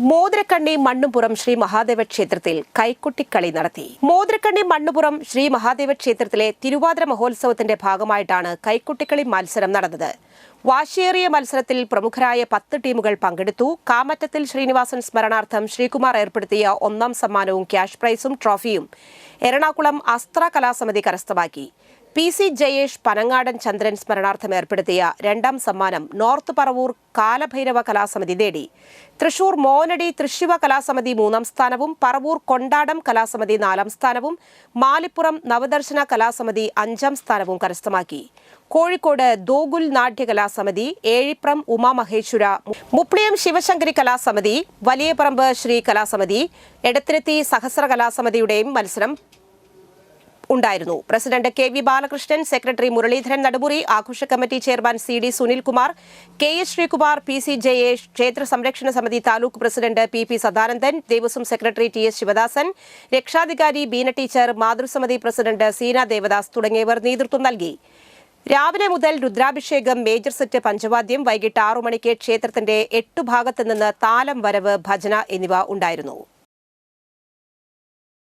മോതിരക്കണ്ണി മണ്ണുപുറം ശ്രീ മഹാദേവ ക്ഷേത്രത്തിൽ കൈക്കുട്ടിക്കളി നടത്തി. മോതിരക്കണ്ണി മണ്ണുപുറം ശ്രീ മഹാദേവ ക്ഷേത്രത്തിലെ തിരുവാതിര മഹോത്സവത്തിന്റെ ഭാഗമായിട്ടാണ് കൈക്കുട്ടിക്കളി മത്സരം നടന്നത്. വാശിയേറിയ മത്സരത്തിൽ പ്രമുഖരായ 10 ടീമുകൾ പങ്കെടുത്തു. കാമറ്റത്തിൽ ശ്രീനിവാസൻ സ്മരണാർത്ഥം ശ്രീകുമാർ ഏർപ്പെടുത്തിയ 1ാം സമ്മാനവും ക്യാഷ് പ്രൈസും ട്രോഫിയും എറണാകുളം അസ്ത്ര കലാസമിതി കരസ്ഥമാക്കി. PC ജയേഷ് പനങ്ങാടൻ ചന്ദ്രൻ സ്മരണാർത്ഥം ഏർപ്പെടുത്തിയ 2ാം സമ്മാനം നോർത്ത് പറവൂർ കാലഭൈരവ കലാസമിതി നേടി. തൃശൂർ മോനടി തൃശിവ കലാസമിതി 3ാം സ്ഥാനവും പറവൂർ കൊണ്ടാടം കലാസമിതി 4ാം സ്ഥാനവും മാലിപ്പുറം നവദർശന കലാസമിതി 5ാം സ്ഥാനവും കരസ്ഥമാക്കി. കോഴിക്കോട് ദോഗുൽ നാട്യ കലാസമിതി, ഏഴിപ്രം ഉമാമഹേശ്വര, മുപ്ലിയം ശിവശങ്കരി കലാസമിതി, വലിയപറമ്പ് ശ്രീ കലാസമിതി, എടത്തിരുത്തി സഹസ്ര കലാസമിതിയുടെയും മത്സരം ഉണ്ടായിരുന്നു. President KV Balakrishnan, secretary Muraleedharan Nadumuri, ആഘോഷ committee chairman CD Sunilkumar, KS Sreekumar, PC Jayesh, ക്ഷേത്ര സംരക്ഷണ സമിതി taluk president PP Sadanandan, Devaswom secretary TS Sivadasan, രക്ഷാധികാരി ബീന ടീച്ചർ, മാതൃസമിതി പ്രസിഡന്റ് സീന ദേവദാസ് തുടങ്ങിയവർ നേതൃത്വം നൽകി. രാവിലെ മുതൽ രുദ്രാഭിഷേകം, മേജർ സെറ്റ് പഞ്ചവാദ്യം, വൈകിട്ട് 6 മണിക്ക് ക്ഷേത്രത്തിന്റെ 8 ഭാഗത്തു നിന്ന് താലം വരവ്, ഭജന എന്നിവ ഉണ്ടായിരുന്നു.